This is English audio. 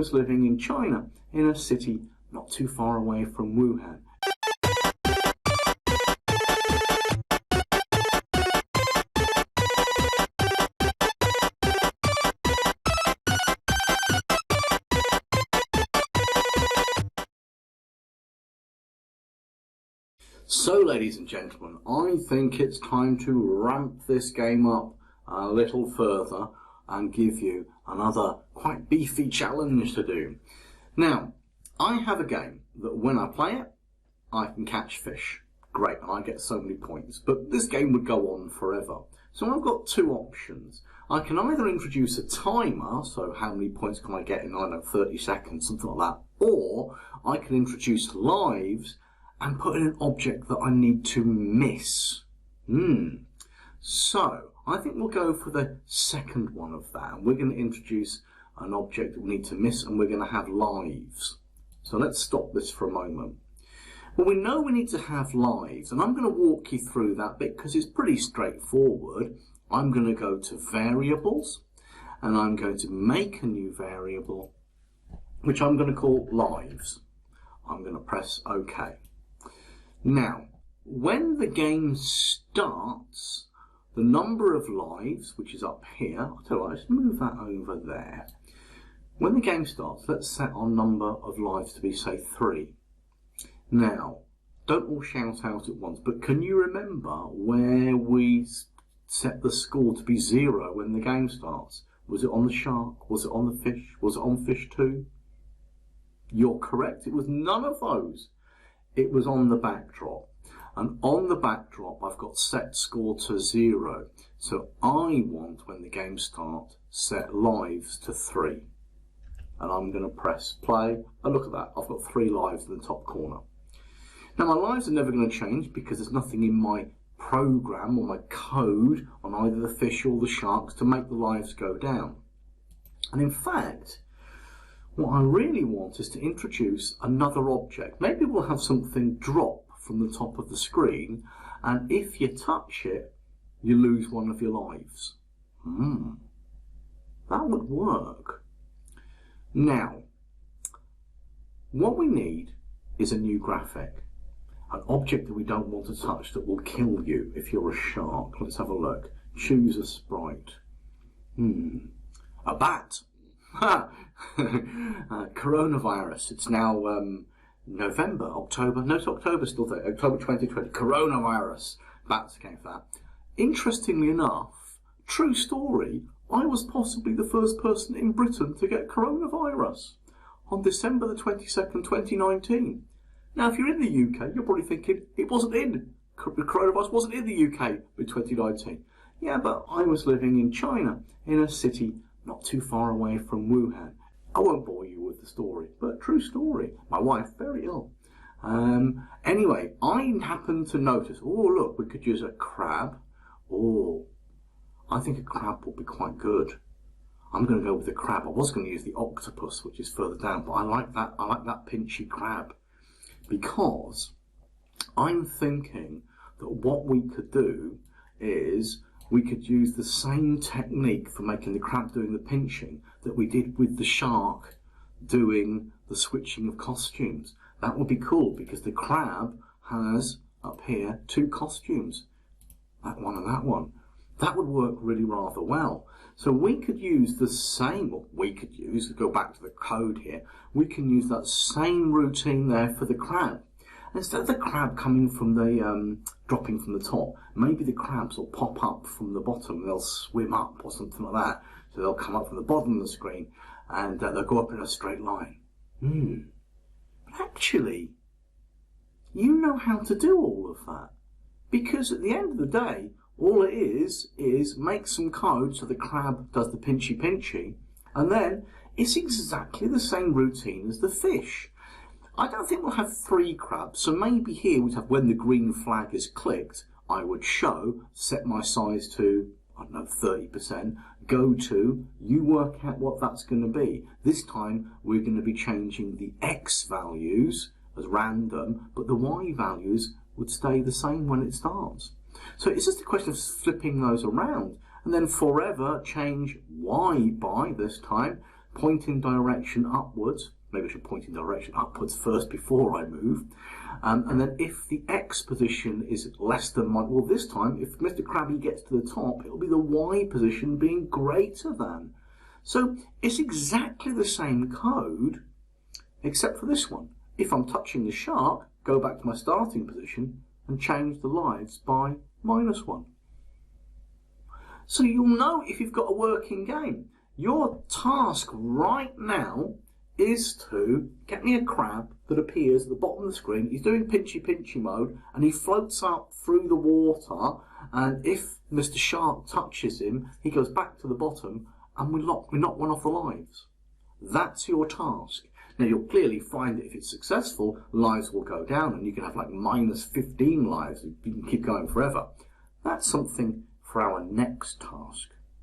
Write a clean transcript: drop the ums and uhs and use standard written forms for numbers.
was living in China, in a city not too far away from Wuhan. So, ladies and gentlemen, I think it's time to ramp this game up a little further and give you another quite beefy challenge to do. Now, I have a game that when I play it, I can catch fish. Great, and I get so many points. But this game would go on forever. So I've got two options. I can either introduce a timer, so how many points can I get in, I don't know, 30 seconds, something like that. Or I can introduce lives and put in an object that I need to miss. So, I think we'll go for the second one of that. And we're going to introduce an object that we need to miss, and we're going to have lives. So let's stop this for a moment. Well, we know we need to have lives, and I'm going to walk you through that bit because it's pretty straightforward. I'm going to go to variables, and I'm going to make a new variable, which I'm going to call lives. I'm going to press OK. Now, when the game starts, the number of lives, which is up here, I'll tell you what, let's move that over there. When the game starts, let's set our number of lives to be, say, 3. Now, don't all shout out at once, but can you remember where we set the score to be 0 when the game starts? Was it on the shark? Was it on the fish? Was it on fish 2? You're correct, it was none of those. It was on the backdrop, and on the backdrop I've got set score to 0, so I want, when the game starts, set lives to 3, and I'm going to press play, and look at that, I've got 3 lives in the top corner. Now my lives are never going to change because there's nothing in my program or my code on either the fish or the sharks to make the lives go down, and in fact what I really want is to introduce another object. Maybe we'll have something drop from the top of the screen, and if you touch it, you lose one of your lives. That would work. Now, what we need is a new graphic. An object that we don't want to touch that will kill you if you're a shark. Let's have a look. Choose a sprite. A bat. Coronavirus. It's now November, October. No, it's October still there. October 2020. Coronavirus. Bats came for that. Interestingly enough, true story, I was possibly the first person in Britain to get coronavirus on December the 22nd, 2019. Now, if you're in the UK, you're probably thinking it wasn't in. Coronavirus wasn't in the UK in 2019. Yeah, but I was living in China, in a city not too far away from Wuhan. I won't bore you with the story, but true story. My wife, very ill. Anyway, I happened to notice, oh look, we could use a crab. Oh, I think a crab will be quite good. I'm going to go with the crab. I was going to use the octopus, which is further down, but I like that pinchy crab. Because I'm thinking that what we could do is we could use the same technique for making the crab doing the pinching that we did with the shark doing the switching of costumes. That would be cool because the crab has up here 2 costumes, that one and that one. That would work really rather well. So we could use the same, or we could use, go back to the code here, we can use that same routine there for the crab. Instead of the crab coming from the, dropping from the top, maybe the crabs will pop up from the bottom and they'll swim up or something like that. So they'll come up from the bottom of the screen and they'll go up in a straight line. But actually, you know how to do all of that. Because at the end of the day, all it is make some code so the crab does the pinchy pinchy, and then it's exactly the same routine as the fish. I don't think we'll have 3 crabs, so maybe here we'd have, when the green flag is clicked, I would show, set my size to, I don't know, 30%, go to, you work out what that's going to be. This time we're going to be changing the X values as random, but the Y values would stay the same when it starts. So it's just a question of flipping those around, and then forever change Y by, this time, point in direction upwards. Maybe I should point in direction upwards first before I move. And then if the X position is less than 1, well, this time, if Mr. Krabby gets to the top, it'll be the Y position being greater than. So it's exactly the same code, except for this one. If I'm touching the shark, go back to my starting position and change the lives by -1. So you'll know if you've got a working game. Your task right now is to get me a crab that appears at the bottom of the screen. He's doing pinchy mode and he floats up through the water, and if Mr. Shark touches him, he goes back to the bottom and we knock one off the lives. That's your task. Now you'll clearly find that if it's successful, lives will go down and you can have like -15 lives. You can keep going forever. That's something for our next task.